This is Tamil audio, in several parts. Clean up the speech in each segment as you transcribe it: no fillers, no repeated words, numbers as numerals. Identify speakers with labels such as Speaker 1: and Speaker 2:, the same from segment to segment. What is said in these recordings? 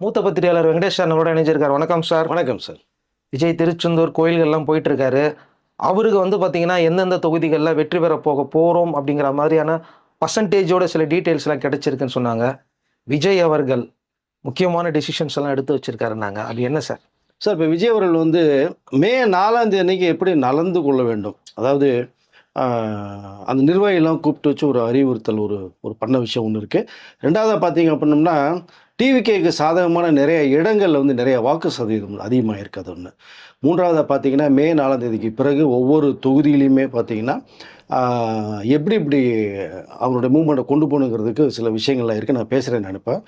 Speaker 1: மூத்த பத்திரிகையாளர் வெங்கடேஷ் சார் நம்மளோட இணைஞ்சிருக்காரு. வணக்கம் சார்.
Speaker 2: வணக்கம் சார்.
Speaker 1: விஜய் திருச்செந்தூர் கோயில்கள்லாம் போயிட்டு இருக்காரு. அவருக்கு பார்த்தீங்கன்னா, எந்தெந்த தொகுதிகளில் வெற்றி பெற போகிறோம் அப்படிங்கிற மாதிரியான பர்சன்டேஜோட சில டீட்டெயில்ஸ்லாம் கிடைச்சிருக்குன்னு சொன்னாங்க. விஜய் அவர்கள் முக்கியமான டெசிஷன்ஸ் எல்லாம் எடுத்து வச்சிருக்காருன்னாங்க. அது என்ன சார்?
Speaker 2: சார், இப்போ விஜய் அவர்கள் மே 4 அன்னைக்கு எப்படி நடந்து கொள்ள வேண்டும், அதாவது அந்த நிர்வாகிகள்லாம் கூப்பிட்டு வச்சு ஒரு அறிவுறுத்தல் ஒரு பண்ண விஷயம் ஒன்று இருக்குது. ரெண்டாவதாக பார்த்தீங்க அப்படின்னம்னா, டிவிகேக்கு சாதகமான நிறைய இடங்களில் நிறைய வாக்கு சதவீதம் அதிகமாக இருக்குது. அது ஒன்று. மூன்றாவதாக பார்த்தீங்கன்னா, மே 4 பிறகு ஒவ்வொரு தொகுதியிலையுமே பார்த்தீங்கன்னா எப்படி அவங்களுடைய மூவ்மெண்ட்டை கொண்டு போகணுங்கிறதுக்கு சில விஷயங்கள்லாம் இருக்குது. நான் பேசுகிறேன்னு நினைப்பேன்.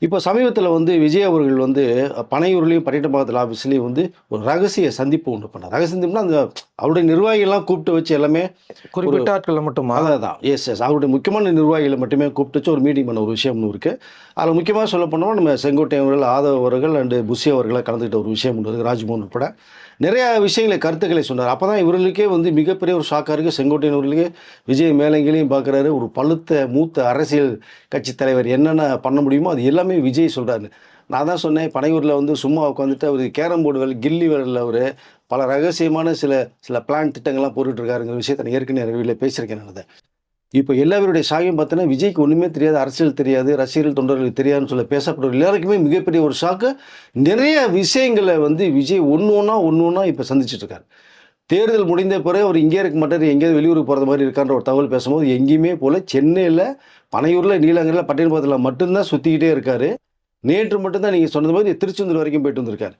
Speaker 2: இப்போ சமீபத்தில் விஜய் அவர்கள் பனையூர்லேயும் பட்டினப்பாக்கத்தில் ஆஃபீஸ்லேயும் ஒரு ரகசிய சந்திப்பு ஒன்று பண்ணார். ரகசிய சந்திப்புனா அந்த அவருடைய நிர்வாகிகள்லாம் கூப்பிட்டு வச்சு எல்லாமே
Speaker 1: குறிப்பிட்ட ஆட்களை மட்டுமா?
Speaker 2: அதான் எஸ் அவருடைய முக்கியமான நிர்வாகிகளை மட்டுமே கூப்பிட்டு வச்சு ஒரு மீட்டிங் பண்ண ஒரு விஷயம் ஒன்று இருக்குது. அதில் முக்கியமாக சொல்ல போனோம்னா நம்ம செங்கோட்டை அவர்கள், ஆதவ் அவர்கள் அண்டு புஷி அவர்களை கலந்துக்கிட்ட ஒரு விஷயம் ஒன்று இருக்குது. ராஜ்மோகன் உட்பட நிறையா விஷயங்களை கருத்துக்களை சொன்னார். அப்போ தான் இவர்களுக்கே மிகப்பெரிய ஒரு ஷாக்காக இருக்குது. செங்கோட்டையன் அவர்களுக்கு விஜய் மேலங்களையும் பார்க்குறாரு. ஒரு பழுத்த மூத்த அரசியல் கட்சி தலைவர் என்னென்ன பண்ண முடியுமோ அது எல்லாமே விஜய் சொல்கிறாரு. நான் தான் சொன்னேன், பனையூரில் சும்மா உட்காந்துட்டு அவர் கேரம் போர்டு கில்லி விரலில் அவர் பல ரகசியமான சில பிளான் திட்டங்கள்லாம் போட்டுட்ருக்காருங்கிற விஷயத்தை நான் ஏற்கனவே வீட்டில் பேசியிருக்கேன். நான் இப்போ எல்லாருடைய சாகியம் பார்த்தோன்னா விஜய்க்கு ஒன்றுமே தெரியாது, அரசியல் தெரியாது, ரசிகர்கள் தொண்டர்களுக்கு தெரியாதுன்னு சொல்ல பேசப்படுற எல்லாருக்குமே மிகப்பெரிய ஒரு ஷாக்கு. நிறைய விஷயங்களை விஜய் ஒன்று ஒன்றா இப்போ சந்திச்சிட்ருக்காரு. தேர்தல் முடிந்த பிறகு அவர் இங்கே இருக்க மாட்டார், எங்கேயாவது வெளியூருக்கு போகிற மாதிரி இருக்கான்ற ஒரு தகவல் பேசும்போது எங்கேயுமே போல் சென்னையில் பனையூரில் நீலகிரியில் பட்டினப்பாக்கத்தில் மட்டும்தான் சுற்றிக்கிட்டே இருக்கார். நேற்று மட்டும்தான் நீங்கள் சொன்னது மாதிரி திருச்செந்தூர் வரைக்கும் போயிட்டு வந்திருக்காரு.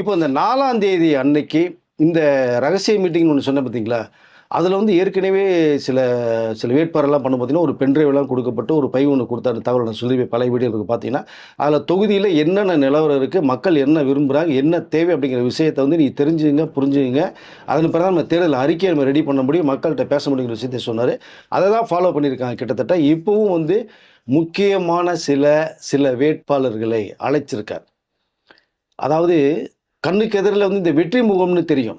Speaker 2: இப்போ இந்த 4 அன்னைக்கு இந்த ரகசிய மீட்டிங்னு ஒன்று சொன்ன பார்த்தீங்களா, அதில் ஏற்கனவே சில வேட்பாளர்லாம் பண்ண பார்த்தீங்கன்னா ஒரு பென்ட்ரைவெல்லாம் கொடுக்கப்பட்டு ஒரு பை ஒன்று கொடுத்தாரு. தகவல் நான் சொல்லி பழைய வீடியோ இருக்குது. பார்த்தீங்கன்னா அதில் தொகுதியில் என்னென்ன நிலவரம் இருக்குது, மக்கள் என்ன விரும்புகிறாங்க, என்ன தேவை அப்படிங்கிற விஷயத்தை நீங்கள் தெரிஞ்சுங்க, புரிஞ்சுங்க. அதன் பிறகு நம்ம தேர்தல் அறிக்கையை நம்ம ரெடி பண்ண முடியும், மக்கள்கிட்ட பேச முடியுங்கிற விஷயத்தை சொன்னார். அதை தான் ஃபாலோ பண்ணியிருக்காங்க. கிட்டத்தட்ட இப்போவும் முக்கியமான சில வேட்பாளர்களை அழைச்சிருக்கார். அதாவது கண்ணுக்கு எதிரில் இந்த வெற்றி முகம்னு தெரியும்.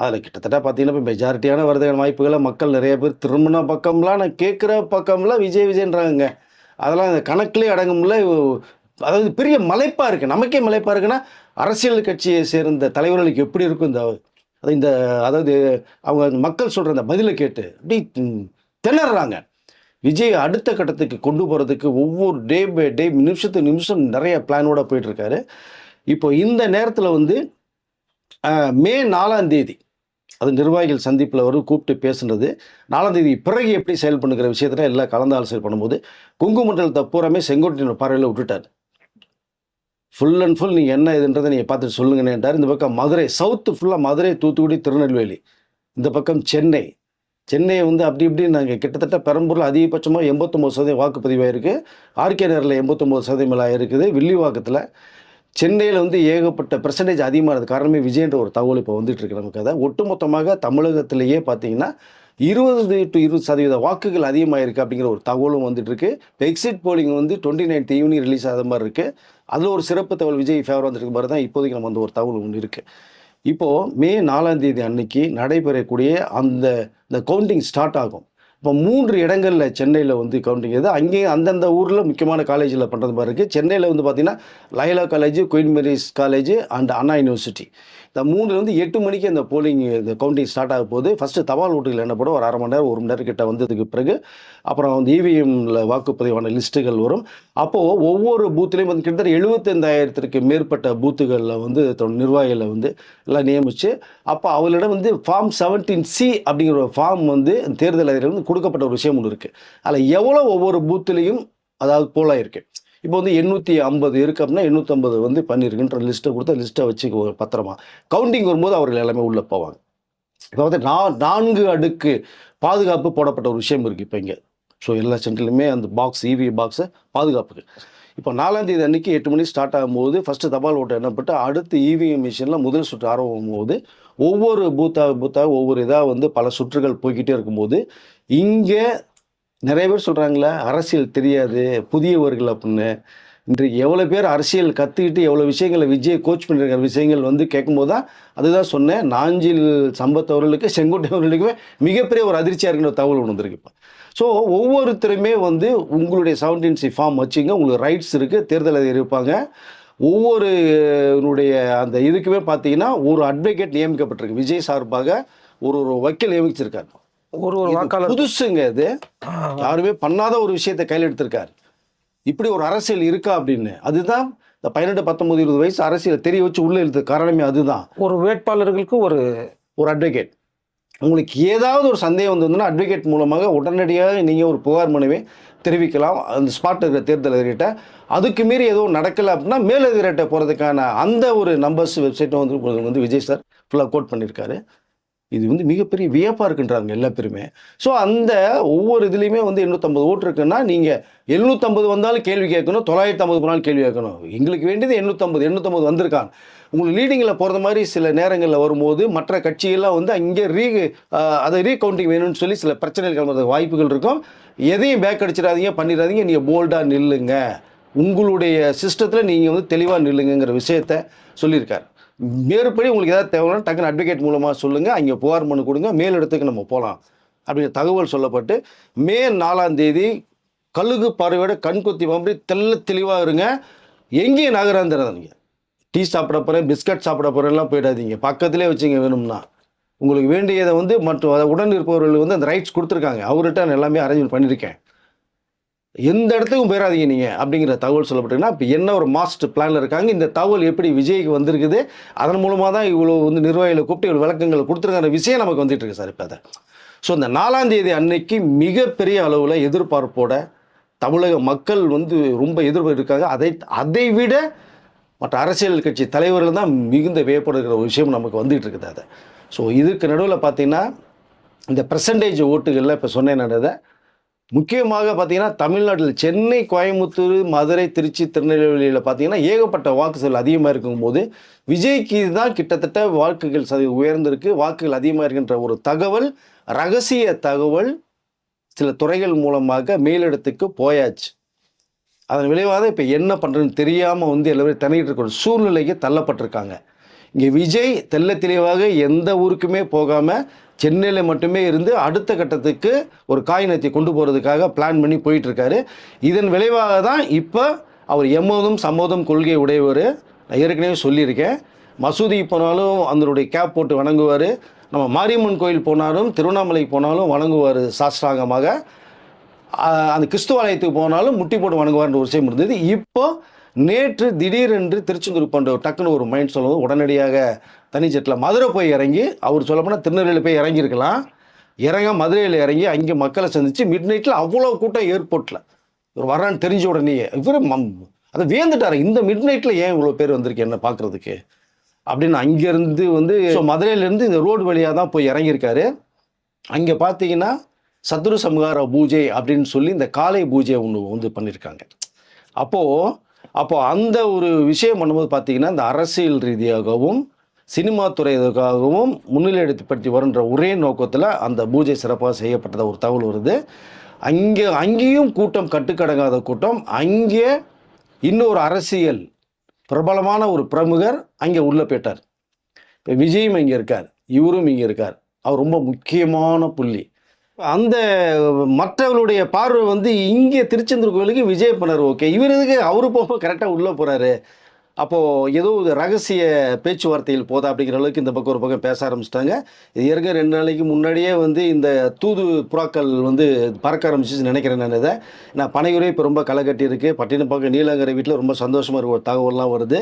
Speaker 2: அதில் கிட்டத்தட்ட பார்த்தீங்கன்னா இப்போ மெஜாரிட்டியான வருதுக்கான வாய்ப்புகளை மக்கள் நிறைய பேர் திருமண பக்கம்லாம் நான் கேட்குற பக்கம்லாம் விஜய்ன்றாங்க. அதெல்லாம் இந்த கணக்கிலே அடங்கும்ல. அதாவது பெரிய மலைப்பாக இருக்குது, நமக்கே மலைப்பாக இருக்குன்னா அரசியல் கட்சியை சேர்ந்த தலைவர்களுக்கு எப்படி இருக்கும் அதாவது அவங்க மக்கள் சொல்கிற அந்த பதிலை கேட்டு அப்படி திணறாங்க. விஜய் அடுத்த கட்டத்துக்கு கொண்டு போகிறதுக்கு ஒவ்வொரு டே பை டே, நிமிஷத்துக்கு நிமிஷம் நிறைய பிளானோட போயிட்டுருக்காரு. இப்போ இந்த நேரத்தில் மே 4 அது நிர்வாகிகள் சந்திப்பில் கூப்பிட்டு பேசுனது 4 பிறகு எப்படி செயல் பண்ணுங்கிற விஷயத்தில் எல்லாம் கலந்து ஆலோசனை பண்ணும்போது கொங்கு மண்டலத்தை பூராமே செங்கோட்டையன் பார்வையில் விட்டுட்டார். ஃபுல் அண்ட் ஃபுல் நீங்கள் என்ன இதுன்றதை நீங்கள் பார்த்துட்டு சொல்லுங்கன்னுட்டார். இந்த பக்கம் மதுரை, சவுத்து ஃபுல்லாக மதுரை, தூத்துக்குடி, திருநெல்வேலி, இந்த பக்கம் சென்னையை அப்படி இப்படி நாங்கள் கிட்டத்தட்ட பெரம்பூரில் அதிகபட்சமாக 89% வாக்குப்பதிவாக இருக்குது. ஆர்கே நகரில் 89% இருக்குது. வில்லிவாக்கத்தில், சென்னையில் ஏகப்பட்ட பெர்சன்டேஜ் அதிகமானது காரணமே விஜய்ன்ற ஒரு தகவல் இப்போ வந்துட்டுருக்கு நமக்கு. அதை ஒட்டுமொத்தமாக தமிழகத்திலேயே பார்த்தீங்கன்னா 20 to 20% வாக்குகள் அதிகமாக இருக்குது அப்படிங்கிற ஒரு தகவலும் வந்துட்டுருக்கு. இப்போ exit polling 29th evening release ஆகிற மாதிரி இருக்குது. அதில் ஒரு சிறப்பு தகவல் விஜய் ஃபேவர் வந்துருக்க மாதிரி தான் இப்போதைக்கு நம்ம ஒரு தகவல் ஒன்று இருக்குது. இப்போது மே 4 அன்னைக்கு நடைபெறக்கூடிய இந்த கவுண்டிங் ஸ்டார்ட் ஆகும். இப்போ 3 இடங்களில் சென்னையில் கவுண்டிங் இது. அங்கேயும் அந்தந்த ஊரில் முக்கியமான காலேஜில் பண்ணுறது மாதிரி இருக்குது. சென்னையில் பார்த்தீங்கன்னா Loyola college, Queen Mary's college and Anna university, இந்த 3 8 மணிக்கு இந்த போலிங், இந்த கவுண்டிங் ஸ்டார்ட் ஆக போகுது. ஃபஸ்ட்டு தபால் ஓட்டுகள் என்னப்படும், ஒரு அரை மணி நேரம் 1 மணி நேரம் கிட்ட வந்ததுக்கு பிறகு அப்புறம் இவிஎம்மில் வாக்குப்பதிவான லிஸ்ட்டுகள் வரும். அப்போது ஒவ்வொரு பூத்துலேயும் கிட்டத்தட்ட 75,000க்கு மேற்பட்ட பூத்துகளில் நிர்வாகிகளை எல்லாம் நியமித்து அப்போ அவர்களிடம் ஃபார்ம் 17C அப்படிங்கிற ஒரு ஃபார்ம் தேர்தல் அதிகாரி கொடுக்கப்பட்ட ஒரு விஷயம் ஒன்று இருக்குது. அதில் எவ்வளோ ஒவ்வொரு பூத்துலேயும் அதாவது போலாக இருக்குது. இப்போ 850 இருக்குது அப்படின்னா 850 பண்ணியிருக்குன்ற லிஸ்ட்டை கொடுத்து லிஸ்ட்டை வச்சு பத்திரமா கவுண்டிங் வரும்போது அவர்கள் எல்லாமே உள்ளே போவாங்க. இப்போ 4 அடுக்கு பாதுகாப்பு போடப்பட்ட ஒரு விஷயம் இருக்குது இப்போ இங்கே. ஸோ எல்லா சென்டர்லையுமே அந்த பாக்ஸ், இவி பாக்ஸை பாதுகாப்புக்கு இப்போ 4 அன்னைக்கு 8 மணி ஸ்டார்ட் ஆகும்போது ஃபஸ்ட்டு தபால் ஓட்டு எண்ணப்பட்டு அடுத்து இவிஎம் மிஷினில் முதல் சுற்று ஆரம்பம் போது ஒவ்வொரு பூத்தாக ஒவ்வொரு இதாக பல சுற்றுகள் போய்கிட்டே இருக்கும்போது இங்கே நிறைய பேர் சொல்கிறாங்களே அரசியல் தெரியாது, புதியவர்கள் அப்படின்னு. இன்றைக்கு எவ்வளோ பேர் அரசியல் கற்றுக்கிட்டு எவ்வளோ விஷயங்களை விஜய் கோச் பண்ணியிருக்கிற விஷயங்கள் கேட்கும்போது தான் அதுதான் சொன்னேன். நாஞ்சில் சம்பத் அவர்களுக்கு, செங்கோட்டை அவர்களுக்குமே மிகப்பெரிய ஒரு அதிர்ச்சியாக இருக்கிற தகவல் ஒன்று வந்திருக்கு இப்போ. ஸோ ஒவ்வொருத்தருமே உங்களுடைய 17C ஃபார்ம் வச்சுங்க, உங்களுக்கு ரைட்ஸ் இருக்குது, தேர்தல் அதிகாரி இருப்பாங்க. ஒவ்வொருனுடைய அந்த இதுக்குமே பார்த்தீங்கன்னா ஒரு அட்வொகேட் நியமிக்கப்பட்டிருக்கு. விஜய் சார்பாக ஒரு ஒரு வக்கீல் நியமிச்சிருக்காரு.
Speaker 1: ஒரு
Speaker 2: இது
Speaker 1: வாக்காளர்
Speaker 2: புதுசுங்க இது. யாருமே பண்ணாத ஒரு விஷயத்தை கையில் எடுத்திருக்காரு. இப்படி ஒரு அரசியல் இருக்கா அப்படின்னு. அதுதான் இந்த 18, 19, 20 வயசு அரசியலை தெரிய வச்சு உள்ள இழுத்த காரணமே அதுதான்.
Speaker 1: ஒரு வேட்பாளர்களுக்கு ஒரு
Speaker 2: ஒரு அட்வொகேட். உங்களுக்கு ஏதாவது ஒரு சந்தேகம் வந்ததுன்னா அட்வொகேட் மூலமாக உடனடியாக நீங்கள் ஒரு புகார் மனுவை தெரிவிக்கலாம் அந்த ஸ்பாட் இருக்கிற தேர்தல் அதிகாரிகிட்ட. அதுக்கு மீறி எதுவும் நடக்கலை அப்படின்னா மேலதிகாரிகிட்ட போகிறதுக்கான அந்த ஒரு நம்பர்ஸ் வெப்சைட்டை வந்து விஜய் சார் ஃபுல்லாக கோட் பண்ணியிருக்காரு. இது வந்து மிகப்பெரிய வியப்பாக இருக்குன்றாங்க எல்லா பேருமே. ஸோ அந்த ஒவ்வொரு இதுலேயுமே வந்து 850 ஓட்டு இருக்குன்னா நீங்கள் 750 வந்தாலும் கேள்வி கேட்கணும், 950 போனாலும் கேள்வி கேட்கணும். எங்களுக்கு வேண்டியது 850 வந்திருக்காங்க. உங்களுக்கு லீடிங்கில் போகிறது மாதிரி சில நேரங்களில் வரும்போது மற்ற கட்சிகள்லாம் வந்து அங்கே அதை ரீகவுண்டிங் வேணும்னு சொல்லி சில பிரச்சனைகள் கிளம்புறதுக்கு வாய்ப்புகள் இருக்கும். எதையும் பேக் அடிச்சிடாதீங்க, பண்ணிடாதீங்க, நீங்கள் போல்டாக நில்லுங்க, உங்களுடைய சிஸ்டத்தில் நீங்கள் வந்து தெளிவாக நில்லுங்கிற விஷயத்த சொல்லியிருக்காரு. மேற்படி உங்களுக்கு ஏதாவது தேவைன்னா டக்குன்னு அட்வொகேட் மூலமாக சொல்லுங்கள், அங்கே புகார் மனு கொடுங்க, மேலிடத்துக்கு நம்ம போகலாம் அப்படிங்கிற தகவல் சொல்லப்பட்டு மே 4 கழுகு பார்வையோட கண்கொத்தி மாதிரி தெளிவாக இருங்க. எங்கேயும் நகராந்திராதீங்க. டீ சாப்பிட போகிறேன், பிஸ்கட் சாப்பிட போகிறேன்லாம் போயிடாதீங்க. பக்கத்திலே வச்சுங்க வேணும்னா. உங்களுக்கு வேண்டியதை வந்து மற்ற உடன் இருப்பவர்கள் வந்து அந்த ரைட்ஸ் கொடுத்துருக்காங்க. அவர்கிட்ட நான் எல்லாமே அரேஞ்ச் பண்ணியிருக்கேன். எந்த இடத்துக்கும் போயிடாதீங்க நீங்கள் அப்படிங்கிற தகவல் சொல்லப்பட்டிருக்குன்னா இப்போ என்ன ஒரு மாஸ்டர் பிளானில் இருக்காங்க. இந்த தகவல் எப்படி விஜய்க்கு வந்திருக்குது, அதன் மூலமாக தான் இவ்வளோ வந்து நிர்வாகிகளை கூப்பிட்டு இவ்வளோ விளக்கங்களை கொடுத்துருக்கிற விஷயம் நமக்கு வந்துட்டு இருக்கு சார் இப்போ அதை. ஸோ இந்த 4 அன்னைக்கு மிகப்பெரிய அளவில் எதிர்பார்ப்போட தமிழக மக்கள் வந்து ரொம்ப எதிர்பார்ப்பு இருக்காங்க. அதை விட மற்ற அரசியல் கட்சி தலைவர்கள் தான் மிகுந்த வியப்படுகிற ஒரு விஷயம் நமக்கு வந்துட்டு இருக்குது அதை. ஸோ இதுக்கு நடுவில் பார்த்தீங்கன்னா இந்த பெர்சன்டேஜ் ஓட்டுகளில் இப்போ சொன்னேன் நடந்த முக்கியமாக பார்த்தீங்கன்னா தமிழ்நாட்டில் சென்னை, கோயம்புத்தூர், மதுரை, திருச்சி, திருநெல்வேலியில் பார்த்தீங்கன்னா ஏகப்பட்ட வாக்குகள் அதிகமாக இருக்கும்போது விஜய்க்கு தான் கிட்டத்தட்ட வாக்குகள் உயர்ந்திருக்கு, வாக்குகள் அதிகமாக இருக்கின்ற ஒரு தகவல், ரகசிய தகவல் சில துறைகள் மூலமாக மேலிடத்துக்கு போயாச்சு. அதன் விளைவாக இப்போ என்ன பண்ணுறதுன்னு தெரியாமல் வந்து எல்லாரும் தனிக்கிட்டு இருக்கிற சூழ்நிலைக்கு தள்ளப்பட்டிருக்காங்க. இங்கே விஜய் தெள்ள தெளிவாக எந்த ஊருக்குமே போகாமல் சென்னையில் மட்டுமே இருந்து அடுத்த கட்டத்துக்கு ஒரு காயினத்தை கொண்டு போகிறதுக்காக பிளான் பண்ணி போயிட்டுருக்காரு. இதன் விளைவாக தான் இப்போ அவர் எம்மோதும் சம்மோதம் கொள்கை உடையவர். நான் ஏற்கனவே சொல்லியிருக்கேன். மசூதி போனாலும் அதனுடைய கேப் போட்டு வணங்குவார். நம்ம மாரியம்மன் கோயில் போனாலும் திருவண்ணாமலை போனாலும் வணங்குவார் சாஷ்டாங்கமாக. அந்த கிறிஸ்துவாலயத்துக்கு போனாலும் முட்டி போட்டு வணங்குவார்ன்ற ஒரு விஷயம் இருந்தது. இப்போ நேற்று திடீரென்று திருச்செந்தூர் போன்ற டக்குன்னு ஒரு மைண்ட் சொல்லுவது உடனடியாக தனி ஜெட்டில் மதுரை போய் இறங்கி, அவர் சொல்லப்போனால் திருநெல்வேலி போய் இறங்கியிருக்கலாம், மதுரையில் இறங்கி அங்கே மக்களை சந்தித்து மிட் நைட்டில் அவ்வளோ கூட்டம் ஏர்போர்ட்டில் இவர் வரான்னு தெரிஞ்ச உடனேயே இவர் அதை வியந்துட்டார். இந்த மிட் நைட்டில் ஏன் இவ்வளோ பேர் வந்திருக்கு என்ன பார்க்குறதுக்கு அப்படின்னு அங்கேருந்து வந்து மதுரையிலேருந்து இந்த ரோடு வழியாக தான் போய் இறங்கியிருக்காரு. அங்கே பார்த்தீங்கன்னா சத்ரு சம்ஹார பூஜை அப்படின்னு சொல்லி இந்த காலை பூஜை ஒன்று வந்து பண்ணியிருக்காங்க. அப்போது அந்த ஒரு விஷயம் பண்ணும்போது பார்த்தீங்கன்னா இந்த அரசியல் ரீதியாகவும் சினிமா துறைக்காகவும் முன்னிலைப்படுத்தி வருகின்ற ஒரே நோக்கத்தில் அந்த பூஜை சிறப்பாக செய்யப்பட்டத ஒரு தகவல் வருது. அங்கேயும் கூட்டம் கட்டுக்கடங்காத கூட்டம். அங்கே இன்னொரு அரசியல் பிரபலமான ஒரு பிரமுகர் அங்கே உள்ளே போயிட்டார். இப்போ விஜயும் இங்கே இருக்கார், இவரும் இங்கே இருக்கார். அவர் ரொம்ப முக்கியமான புள்ளி. அந்த மற்றவர்களுடைய பார்வை வந்து இங்கே திருச்செந்தூர் கோயிலுக்கு விஜய் பண்ணார், ஓகே, இவர் எதுக்கு அவரு போக கரெக்டாக உள்ளே போகிறாரு, அப்போது ஏதோ ஒரு ரகசிய பேச்சுவார்த்தையில் போதா அப்படிங்கிற அளவுக்கு இந்த பக்கம் ஒரு பக்கம் பேச ஆரம்பிச்சிட்டாங்க. இது ஏற்கனவே 2 நாளைக்கு முன்னாடியே வந்து இந்த தூது புறாக்கள் வந்து பறக்க ஆரம்பிச்சிச்சு நினைக்கிறேன். நான் இதை பனையூரே இப்போ ரொம்ப களை கட்டி இருக்குது. பட்டினப்பாக்கம் நீலங்கரை வீட்டில் ரொம்ப சந்தோஷமாக இருக்க ஒரு தகவல்லாம் வருது.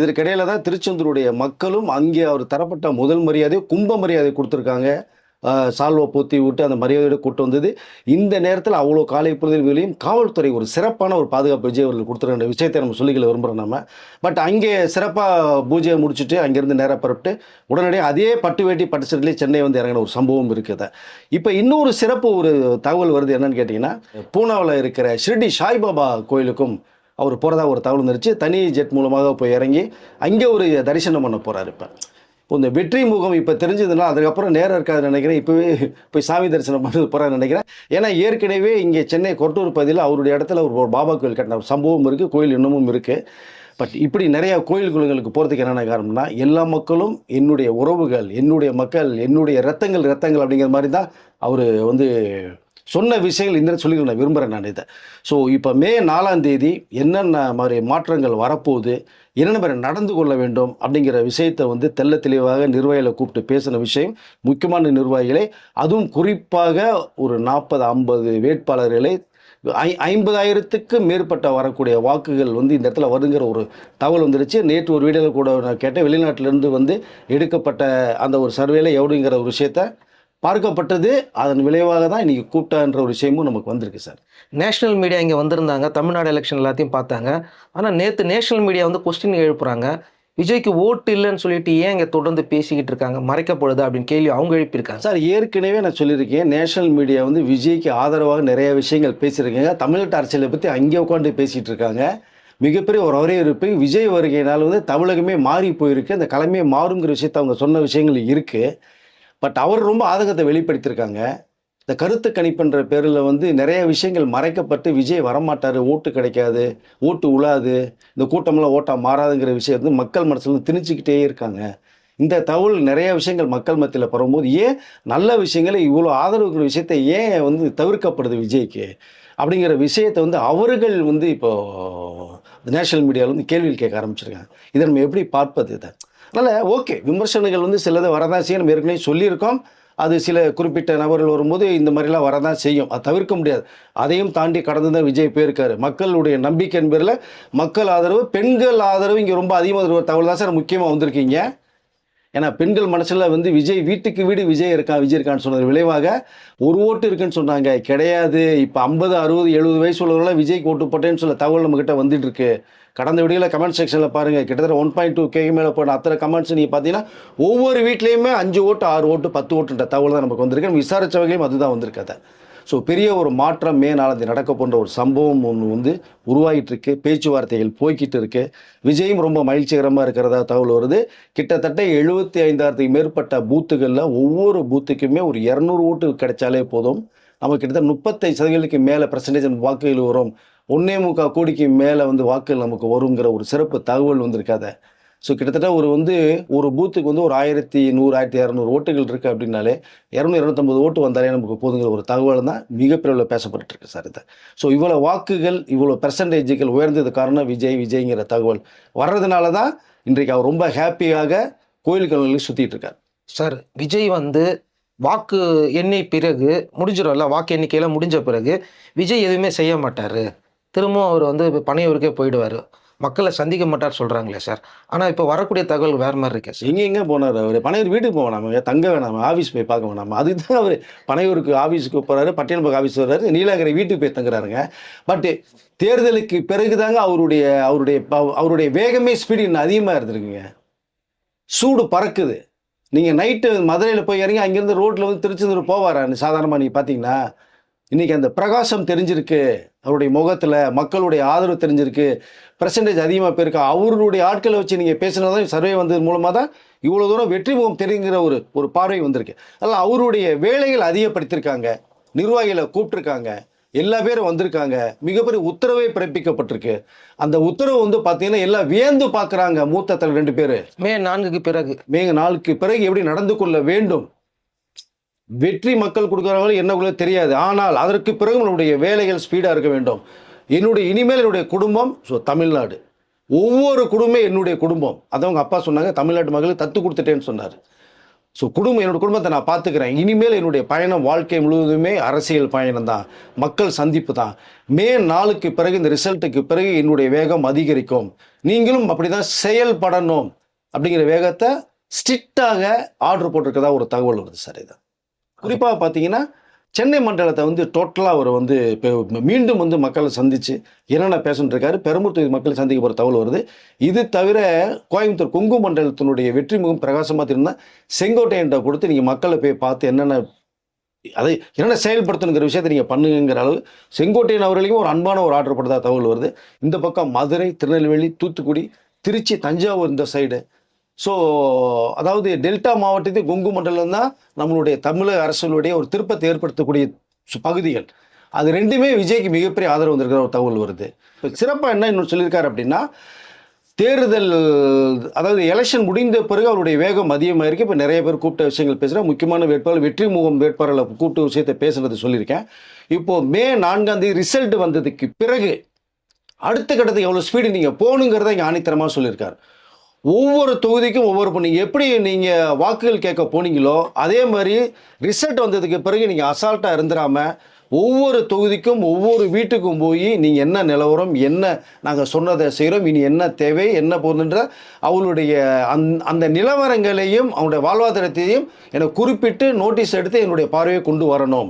Speaker 2: இதற்கிடையில் தான் திருச்செந்தூருடைய மக்களும் அங்கே அவர் தரப்பட்ட முதல் மரியாதை கும்ப மரியாதை கொடுத்துருக்காங்க. சால்வை போத்தி விட்டு அந்த மரியாதையோடு கூட்டு வந்தது. இந்த நேரத்தில் அவ்வளோ காலை பொழுதுகளையும் காவல்துறை ஒரு சிறப்பான ஒரு பாதுகாப்பு விஜய் அவர்கள் கொடுத்துருக்கிற விஷயத்தை நம்ம சொல்லிக்கல விரும்புகிறோம் நம்ம. பட் அங்கே சிறப்பாக பூஜையை முடிச்சுட்டு அங்கேருந்து நேராக புறப்பட்டு உடனடியாக அதே பட்டு வேட்டி பட்டு சட்டிலே சென்னை வந்து இறங்கின ஒரு சம்பவம் இருக்குது. இப்போ இன்னொரு சிறப்பு ஒரு தகவல் வருது. என்னன்னு கேட்டிங்கன்னா, பூனாவில் இருக்கிற ஷிரடி சாய்பாபா கோயிலுக்கும் அவர் போகிறதா ஒரு தகவல் வந்துருச்சு. தனி ஜெட் மூலமாக போய் இறங்கி அங்கே ஒரு தரிசனம் பண்ண போகிறார். இப்போ இந்த வெற்றி முகம் இப்போ தெரிஞ்சதுன்னா அதுக்கப்புறம் நேரம் இருக்காதுன்னு நினைக்கிறேன். இப்போவே போய் சாமி தரிசனம் பண்ணது போகிறான்னு நினைக்கிறேன். ஏன்னா ஏற்கனவே இங்கே சென்னை கொட்டூர் பகுதியில் அவருடைய இடத்துல ஒரு பாபா கோயில் கட்டின சம்பவம் இருக்குது. கோயில் இன்னமும் இருக்குது. பட் இப்படி நிறையா கோயில் குளங்களுக்கு போகிறதுக்கு என்னென்ன காரணம்னா, எல்லா மக்களும் என்னுடைய உறவுகள், என்னுடைய மக்கள், என்னுடைய ரத்தங்கள் அப்படிங்கிற மாதிரி தான் அவர் வந்து சொன்ன விஷயங்கள் இந்த சொல்லி நான் விரும்புகிறேன் நான் இதை. ஸோ இப்போ மே 4ஆம் தேதி என்னென்ன மாதிரி மாற்றங்கள் வரப்போகுது, என்னென்ன மாதிரி நடந்து கொள்ள வேண்டும் அப்படிங்கிற விஷயத்தை வந்து தெள்ள தெளிவாக நிர்வாகிகளை கூப்பிட்டு பேசின விஷயம், முக்கியமான நிர்வாகிகளை, அதுவும் குறிப்பாக ஒரு 40-50 வேட்பாளர்களை 50,000க்கு மேற்பட்ட வரக்கூடிய வாக்குகள் வந்து இந்த இடத்துல வருங்கிற ஒரு தகவல் வந்துருச்சு. நேற்று ஒரு வீடியோவில் கூட நான் கேட்டேன், வெளிநாட்டிலேருந்து வந்து எடுக்கப்பட்ட அந்த ஒரு சர்வேல எவ்வளோங்கிற ஒரு விஷயத்த பார்க்கப்பட்டது. அதன் விளைவாக தான் இன்றைக்கி கூப்பிட்டான்ற ஒரு விஷயமும் நமக்கு வந்திருக்கு சார்.
Speaker 1: நேஷனல் மீடியா இங்கே வந்திருந்தாங்க, தமிழ்நாடு எலெக்ஷன் எல்லாத்தையும் பார்த்தாங்க. ஆனால் நேற்று நேஷனல் மீடியா வந்து கொஸ்டின் எழுப்புறாங்க, விஜய்க்கு ஓட்டு இல்லைன்னு சொல்லிட்டு ஏன் இங்கே தொடர்ந்து பேசிக்கிட்டு இருக்காங்க, மறைக்கப்படுது அப்படின்னு கேள்வி அவங்க எழுப்பியிருக்காங்க.
Speaker 2: சார் ஏற்கனவே நான் சொல்லியிருக்கேன், நேஷனல் மீடியா வந்து விஜய்க்கு ஆதரவாக நிறைய விஷயங்கள் பேசியிருக்காங்க. தமிழ்நாட்டு அரசியலை பற்றி அங்கே உட்காந்து பேசிகிட்டு இருக்காங்க. மிகப்பெரிய ஒரு வரவேற்பு விஜய் வருகையினால் வந்து தமிழகமே மாறி போயிருக்கு, அந்த களமே மாறுங்கிற விஷயத்தை அவங்க சொன்ன விஷயங்கள் இருக்குது. பட் அவர் ரொம்ப ஆதங்கத்தை வெளிப்படுத்தியிருக்காங்க. இந்த கருத்து கணிப்புன்ற பேரில் வந்து நிறைய விஷயங்கள் மறைக்கப்பட்டு விஜய் வரமாட்டார், ஓட்டு கிடைக்காது, ஓட்டு உழாது, இந்த கூட்டமெல்லாம் ஓட்டாக மாறாதுங்கிற விஷயம் வந்து மக்கள் மனசில் வந்து திணிச்சிக்கிட்டே இருக்காங்க. இந்த தகவல் நிறைய விஷயங்கள் மக்கள் மத்தியில் பரவும்போது ஏன் நல்ல விஷயங்களை இவ்வளோ ஆதரவுங்கிற விஷயத்தை ஏன் வந்து தவிர்க்கப்படுது விஜய்க்கு அப்படிங்கிற விஷயத்தை வந்து அவர்கள் வந்து இப்போது நேஷனல் மீடியாவில் வந்து கேள்வியில் கேட்க ஆரம்பிச்சிருக்காங்க. இதை நம்ம எப்படி பார்ப்பது? இதை அதனால் ஓகே, விமர்சனங்கள் வந்து சிலதை வரதான் செய்யும். நம்ம ஏற்கனவே சொல்லியிருக்கோம், அது சில குறிப்பிட்ட நபர்கள் வரும்போது இந்த மாதிரிலாம் வரதான் செய்யும், அது தவிர்க்க முடியாது. அதையும் தாண்டி கடந்து தான் விஜய் போயிருக்காரு. மக்களுடைய நம்பிக்கை என்பதில் மக்கள் ஆதரவு, பெண்கள் ஆதரவு இங்கே ரொம்ப அதிகமாக ஒரு தகவல் தான் சார் முக்கியமாக வந்திருக்கீங்க. ஏன்னா பெண்கள் மனசில் வந்து விஜய் வீட்டுக்கு வீடு விஜய் இருக்கான்னு சொன்னது விளைவாக ஒரு ஓட்டு இருக்குன்னு சொன்னாங்க, கிடையாது. இப்போ 50, 60, 70 வயசு உள்ளவங்களாம் விஜய்க்கு ஓட்டு போட்டேன்னு சொல்ல தகவல் நம்மக்கிட்ட வந்துட்டு இருக்கு. கடந்த வீடியோவில் கமெண்ட் செக்ஷனில் பாருங்கள், கிட்டத்தட்ட 1.2K மேலே போன அத்தனை கமெண்ட்ஸ் நீங்கள் பார்த்தீங்கன்னா ஒவ்வொரு வீட்லேயுமே 5 ஓட்டு, 6 ஓட்டு, 10 ஓட்டுன்ற தகவல் தான் நமக்கு வந்திருக்கு. நம்ம விசாரித்தவர்களையும் அதுதான் வந்திருக்காது. ஸோ பெரிய ஒரு மாற்றம் மே 4ஆம் தேதி நடக்க போன்ற ஒரு சம்பவம் ஒன்று வந்து உருவாகிட்டு இருக்கு. பேச்சுவார்த்தைகள் போய்கிட்டு இருக்கு. விஜயும் ரொம்ப மகிழ்ச்சிகரமாக இருக்கிறதா தகவல் வருது. கிட்டத்தட்ட 75,000க்கு மேற்பட்ட பூத்துகளில் ஒவ்வொரு பூத்துக்குமே ஒரு 200 ஓட்டு கிடைச்சாலே போதும். நமக்கு கிட்டத்தட்ட 35% மேலே பெர்சன்டேஜ் வாக்குகள் வரும். 1.25 கோடிக்கு மேலே வந்து வாக்குகள் நமக்கு வருங்கிற ஒரு சிறப்பு தகவல் வந்திருக்காத. ஸோ கிட்டத்தட்ட ஒரு பூத்துக்கு வந்து ஒரு 1100, 1200 ஓட்டுகள் இருக்குது அப்படின்னாலே 200-250 ஓட்டு வந்தாலே நமக்கு போதுங்கிற ஒரு தகவல் தான் மிகப்பெரிய பேசப்பட்டு இருக்கு சார் இதை. ஸோ இவ்வளோ வாக்குகள், இவ்வளோ பெர்சன்டேஜுகள் உயர்ந்தது காரணம் விஜய்ங்கிற தகவல் வர்றதுனால தான் இன்றைக்கு அவர் ரொம்ப ஹாப்பியாக கோயில்களில் சுற்றிட்டு இருக்கார்.
Speaker 1: சார் விஜய் வந்து வாக்கு எண்ணி பிறகு முடிஞ்சிடும்ல, வாக்கு எண்ணிக்கையில் முடிஞ்ச பிறகு விஜய் எதுவுமே செய்ய மாட்டார், திரும்பவும் அவர் வந்து பனையூருக்கே போயிடுவார், மக்களை சந்திக்க மாட்டார் சொல்கிறாங்களே சார். ஆனால் இப்போ வரக்கூடிய தகவல் வேறு மாதிரி இருக்கே சார்.
Speaker 2: எங்கே போனார் அவர்? பனையூர் வீட்டுக்கு போக வேணாமா, தங்க வேணாமா, ஆஃபீஸ் போய் பார்க்க வேணாமா? அதுதான் அவர் பனையூருக்கு ஆஃபீஸுக்கு போகிறாரு, பட்டியல்பாக்கம் ஆஃபீஸ் வர்றாரு, நீலகிரி வீட்டுக்கு போய் தங்குறாருங்க. பட் தேர்தலுக்கு பிறகு தாங்க அவருடைய வேகமே ஸ்பீடு இன்னும் அதிகமாக இருந்திருக்குங்க. சூடு பறக்குது. நீங்கள் நைட்டு மதுரையில் போய் இறங்கி அங்கேருந்து ரோட்டில் வந்து திருச்செந்தூர் போவாரா சாதாரணமாக? நீங்கள் பார்த்தீங்கன்னா இன்றைக்கி அந்த பிரகாசம் தெரிஞ்சிருக்கு அவருடைய முகத்தில், மக்களுடைய ஆதரவு தெரிஞ்சிருக்கு, பெர்சன்டேஜ் அதிகமாக போயிருக்கு. அவருடைய ஆட்களை வச்சு நீங்கள் பேசினதான் சர்வே வந்தது மூலமாக தான் இவ்வளோ தூரம் வெற்றி முகம் தெரிங்கிற ஒரு பார்வை வந்திருக்கு. அதனால் அவருடைய வேலைகள் அதிகப்படுத்தியிருக்காங்க, நிர்வாகிகளை கூப்பிட்டுருக்காங்க, எல்லா பேரும் வந்திருக்காங்க, மிகப்பெரிய உத்தரவை பிறப்பிக்கப்பட்டிருக்கு. அந்த உத்தரவு வந்து பார்த்தீங்கன்னா எல்லாம் வியந்து பார்க்குறாங்க. மூத்த தலைவர் 2 பேர்
Speaker 1: மே 4க்கு பிறகு
Speaker 2: எப்படி நடந்து கொள்ள வேண்டும், வெற்றி மக்கள் கொடுக்குறவங்களும் என்ன தெரியாது. ஆனால் அதற்கு பிறகு நம்மளுடைய வேலைகள் ஸ்பீடாக இருக்க வேண்டும். இனிமேல் என்னுடைய குடும்பம் தமிழ்நாடு, ஒவ்வொரு குடும்பம் என்னுடைய குடும்பம். அதவங்க அப்பா சொன்னாங்க, தமிழ்நாட்டு மகளுக்கு தத்து கொடுத்துட்டேன்னு சொன்னார். ஸோ என்னோட குடும்பத்தை நான் பார்த்துக்கிறேன். இனிமேல் என்னுடைய பயணம் வாழ்க்கை முழுவதுமே அரசியல் பயணம் தான், மக்கள் சந்திப்பு தான். மே 4க்கு பிறகு இந்த ரிசல்ட்டுக்கு பிறகு என்னுடைய வேகம் அதிகரிக்கும், நீங்களும் அப்படி தான் செயல்படணும் அப்படிங்கிற வேகத்தை ஸ்ட்ரிக்டாக ஆர்டர் போட்டிருக்கதா ஒரு தகவல் வருது சார். இதை குறிப்பாக பார்த்தீங்கன்னா சென்னை மண்டலத்தை வந்து டோட்டலாக அவர் வந்து இப்போ மீண்டும் வந்து மக்களை சந்தித்து என்னென்ன பேசிட்டு இருக்காரு, பெரும்புத்தூர் மக்களை சந்திக்க போகிற தகவல் வருது. இது தவிர கோயம்புத்தூர் கொங்கு மண்டலத்தினுடைய வெற்றி முகம் பிரகாசமாக தெரிந்தால் செங்கோட்டையன்ட்ட கொடுத்து நீங்கள் மக்களை போய் பார்த்து என்னென்ன செயல்படுத்தணுங்கிற விஷயத்தை நீங்கள் பண்ணுங்கிற அளவு செங்கோட்டையன் அவர்களுக்கும் ஒரு அன்பான ஒரு ஆர்டர் போட்டதாக தகவல் வருது. இந்த பக்கம் மதுரை, திருநெல்வேலி, தூத்துக்குடி, திருச்சி, தஞ்சாவூர் இந்த சைடு. ஸோ அதாவது டெல்டா மாவட்டத்தில் கொங்கு மண்டலம் தான் நம்மளுடைய தமிழக அரசுடைய ஒரு திருப்பத்தை ஏற்படுத்தக்கூடிய பகுதிகள். அது ரெண்டுமே விஜய்க்கு மிகப்பெரிய ஆதரவு வந்திருக்கிற ஒரு தகவல் வருது. இப்போ சிறப்பாக என்ன இன்னும் சொல்லியிருக்காரு அப்படின்னா, தேர்தல் அதாவது எலெக்ஷன் முடிந்த பிறகு அவருடைய வேகம் அதிகமாக இருக்குது. இப்போ நிறைய பேர் கூப்பிட்ட விஷயங்கள் பேசுகிறேன். முக்கியமான வேட்பாளர் வெற்றிமுகம் வேட்பாளர்களை கூப்பிட்ட விஷயத்தை பேசுனது சொல்லியிருக்கேன். இப்போது மே 4ஆம் தேதி ரிசல்ட் வந்ததுக்கு பிறகு அடுத்த கட்டத்துக்கு எவ்வளோ ஸ்பீடு நீங்கள் போகணுங்கிறத இங்கே ஆணித்தரமாக சொல்லியிருக்காரு. ஒவ்வொரு தொகுதிக்கும் நீங்கள் எப்படி நீங்கள் வாக்குகள் கேட்க போனீங்களோ அதே மாதிரி ரிசல்ட் வந்ததுக்கு பிறகு நீங்கள் அசால்ட்டாக இருந்துடாமல் ஒவ்வொரு தொகுதிக்கும் ஒவ்வொரு வீட்டுக்கும் போய் நீங்கள் என்ன நிலவரம், என்ன நாங்கள் சொன்னதை செய்கிறோம், இனி என்ன தேவை, என்ன போகுதுன்ற அவளுடைய அந்த நிலவரங்களையும் அவனுடைய வாழ்வாதாரத்தையும் எனக்கு குறிப்பிட்டு நோட்டீஸ் எடுத்து என்னுடைய பார்வையை கொண்டு வரணும்.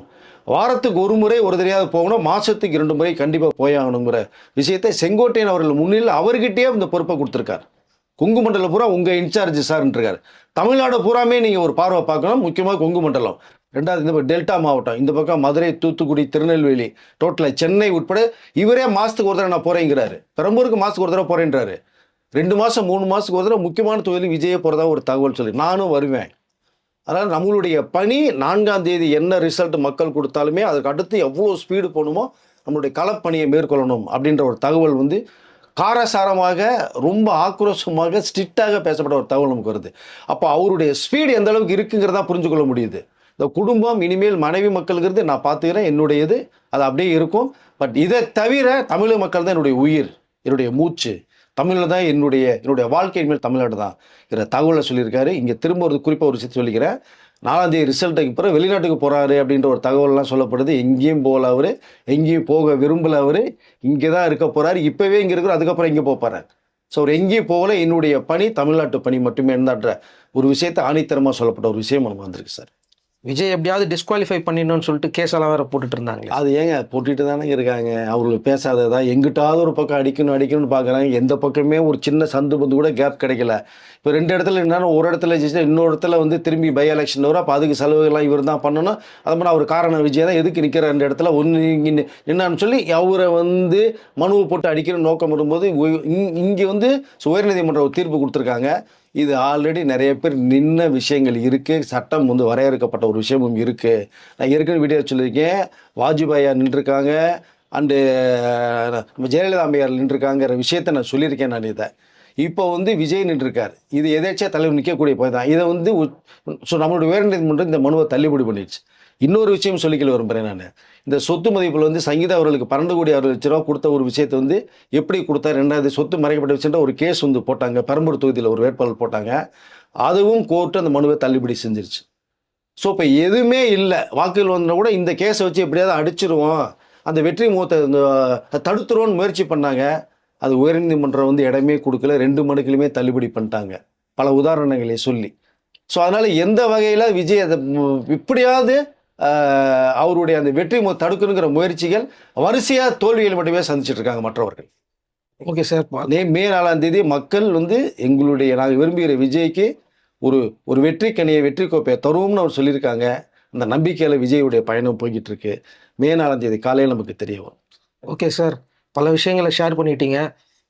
Speaker 2: வாரத்துக்கு ஒரு முறை ஒரு தெரியாத போகணும், மாதத்துக்கு 2 முறை கண்டிப்பாக போயாகணுங்கிற விஷயத்தை செங்கோட்டையன் அவர்கள் முன்னில் அவர்கிட்டயே இந்த பொறுப்பை கொடுத்துருக்கார். கொங்கு மண்டலம் பூரா உங்கள் இன்சார்ஜ் சார்ன்றிருக்காரு. தமிழ்நாடு பூராமே நீங்கள் ஒரு பார்வை பார்க்கணும், முக்கியமாக கொங்கு மண்டலம். ரெண்டாவது இந்த டெல்டா மாவட்டம், இந்த பக்கம் மதுரை, தூத்துக்குடி, திருநெல்வேலி, டோட்டலாக சென்னை உட்பட இவரே மாதத்துக்கு ஒரு தடவை நான் போகிறேங்கிறாரு. பெரம்பூருக்கு மாதத்துக்கு ஒரு தடவை போகிறேன்றாரு. 2 மாதம் 3 மாதத்துக்கு ஒரு தடவை முக்கியமான தொகுதியில் விஜயை போகிறதா ஒரு தகவல் சொல்லி நானும் வருவேன். அதனால் நம்மளுடைய பணி 4ஆம் தேதி என்ன ரிசல்ட் மக்கள் கொடுத்தாலுமே அதுக்கு அடுத்து எவ்வளோ ஸ்பீடு போகணுமோ நம்மளுடைய களப்பணியை மேற்கொள்ளணும் அப்படின்ற ஒரு தகவல் காரசாரமாக ரொம்ப ஆக்ரோஷமாக ஸ்ட்ரிக்டாக பேசப்பட்ட ஒரு தகவல் நமக்கு வருது. அப்போ அவருடைய ஸ்பீடு எந்த அளவுக்கு இருக்குங்கிறதா புரிஞ்சு கொள்ள முடியுது. இந்த குடும்பம் இனிமேல் மனைவி மக்களுங்கிறது நான் பார்த்துக்கிறேன், என்னுடையது, அது அப்படியே இருக்கும். பட் இதை தவிர தமிழக மக்கள் தான் என்னுடைய உயிர், என்னுடைய மூச்சு, தமிழில் தான் என்னுடைய வாழ்க்கை மேல் தமிழ்நாடு தான் தகவலை சொல்லியிருக்காரு. இங்கே திரும்ப ஒரு குறிப்பாக ஒரு விஷயத்தை சொல்லிக்கிறேன். 4ஆம் தேதி ரிசல்ட்டுக்கு பிறகு வெளிநாட்டுக்கு போகிறாரு அப்படின்ற ஒரு தகவல்லாம் சொல்லப்படுது. எங்கேயும் போகல அவர், எங்கேயும் போக விரும்பல அவர், இங்கே தான் இருக்க போகிறாரு. இப்போவே இங்கே இருக்கிற, அதுக்கப்புறம் இங்கே போகிறார். ஸோ அவர் எங்கேயும் போகல. என்னுடைய பணி தமிழ்நாட்டு பணி மட்டுமே இருந்தான்ற ஒரு விஷயத்தை ஆணித்தரமாக சொல்லப்பட்ட ஒரு விஷயம் நமக்கு வந்திருக்கு சார்.
Speaker 1: விஜய் எப்படியாவது டிஸ்குவாலிஃபை பண்ணிடணும்னு சொல்லிட்டு கேஸெல்லாம் வேற போட்டுட்டு இருந்தாங்க.
Speaker 2: அது ஏங்க போட்டுட்டு தானே இருக்காங்க. அவங்களுக்கு பேசாததான் எங்கிட்டாவது ஒரு பக்கம் அடிக்கணும்னு பார்க்குறாங்க. எந்த பக்கமே ஒரு சின்ன சந்து பந்து கூட கேப் கிடைக்கல. இப்போ 2 இடத்துல என்னன்னா, ஒரு இடத்துல ஜெயிச்சுன்னா இன்னொரு இடத்துல திரும்பி பை எலெக்ஷன் வரும். அப்போ அதுக்கு செலவுகள்லாம் இவர் தான் பண்ணணும். அது மாதிரி அவர் காரணம் விஜய் தான் எதுக்கு நிற்கிற 2 இடத்துல ஒன்று இங்கே என்னன்னு சொல்லி அவரை மனுவை போட்டு அடிக்கணும்னு நோக்கம் வரும்போது இங்கே உயர்நீதிமன்ற ஒரு தீர்ப்பு கொடுத்துருக்காங்க. இது ஆல்ரெடி நிறைய பேர் நின்ன விஷயங்கள் இருக்குது. சட்டம் வரையறுக்கப்பட்ட ஒரு விஷயமும் இருக்குது. நான் ஏற்கனவே வீடியோ சொல்லியிருக்கேன். வாஜ்பாயா நின்றுருக்காங்க, அண்டு நம்ம ஜெயலலிதா அம்மையார் நின்றுருக்காங்கிற விஷயத்தை நான் சொல்லியிருக்கேன். நான் இதை இப்போ விஜய் நின்றுருக்கார். இது எதேச்சா தலைவர் நிற்கக்கூடிய போய் தான் இதை நம்மளுடைய உயர்நீதிமன்றம் இந்த மனுவை தள்ளுபடி பண்ணிடுச்சு. இன்னொரு விஷயம் சொல்லிக்கல விரும்புகிறேன். நான் இந்த சொத்து மதிப்பில் சங்கீதா அவர்களுக்கு 12 கோடி 6 லட்ச ரூபா கொடுத்த ஒரு விஷயத்தை எப்படி கொடுத்தார், 2வது சொத்து மறைக்கப்பட்ட விஷயம்ன்ற ஒரு கேஸ் போட்டாங்க. பெரம்பூர் தொகுதியில் ஒரு வேட்பாளர் போட்டாங்க. அதுவும் கோர்ட்டு அந்த மனுவை தள்ளுபடி செஞ்சிருச்சு. ஸோ இப்போ எதுவுமே இல்லை, வாக்குகள் வந்தால் கூட இந்த கேஸை வச்சு எப்படியாவது அடிச்சிருவோம், அந்த வெற்றி முகத்தை தடுத்துருவோன்னு முயற்சி பண்ணாங்க. அது உயர்நீதிமன்றம் இடமே கொடுக்கல. 2 மனுக்களுமே தள்ளுபடி பண்ணிட்டாங்க, பல உதாரணங்களை சொல்லி. ஸோ அதனால் எந்த வகையில் விஜய் அதை இப்படியாவது அவருடைய அந்த வெற்றி தடுக்கணுங்கிற முயற்சிகள் வரிசையாக தோல்விகள் மட்டுமே சந்திச்சுட்டு இருக்காங்க மற்றவர்கள்.
Speaker 1: Okay sir.
Speaker 2: மே 4ஆம் தேதி மக்கள் எங்களுடைய நாங்கள் விரும்புகிற விஜய்க்கு ஒரு வெற்றி கனியை, வெற்றி கோப்பையை தருவோம்னு அவர் சொல்லியிருக்காங்க. அந்த நம்பிக்கையில் விஜயுடைய பயணம் போய்கிட்டு இருக்கு. மே 4ஆம் தேதி காலையில் நமக்கு தெரிய வரும்.
Speaker 1: ஓகே சார், பல விஷயங்களை ஷேர் பண்ணிட்டீங்க.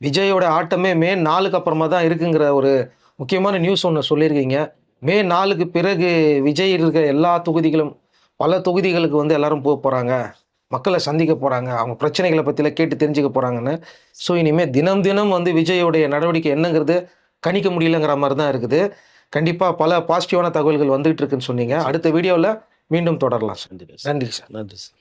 Speaker 1: விஜயோட ஆட்டமே மே 4க்கு அப்புறமா தான் இருக்குங்கிற ஒரு முக்கியமான நியூஸ் ஒன்று சொல்லியிருக்கீங்க. மே 4க்கு பிறகு விஜய் இருக்கிற எல்லா தொகுதிகளும், பல தொகுதிகளுக்கு எல்லாரும் போக போகிறாங்க, மக்களை சந்திக்க போகிறாங்க, அவங்க பிரச்சனைகளை பற்றிலாம் கேட்டு தெரிஞ்சுக்க போகிறாங்கன்னு. ஸோ இனிமேல் தினம் தினம் விஜயோடைய நடவடிக்கை என்னங்கிறது கணிக்க முடியலங்கிற மாதிரி தான் இருக்குது. கண்டிப்பாக பல பாசிட்டிவான தகவல்கள் வந்துகிட்டு இருக்குன்னு சொன்னீங்க. அடுத்த வீடியோவில் மீண்டும் தொடரலாம் சார். நன்றி சார்.
Speaker 2: நன்றி சார்.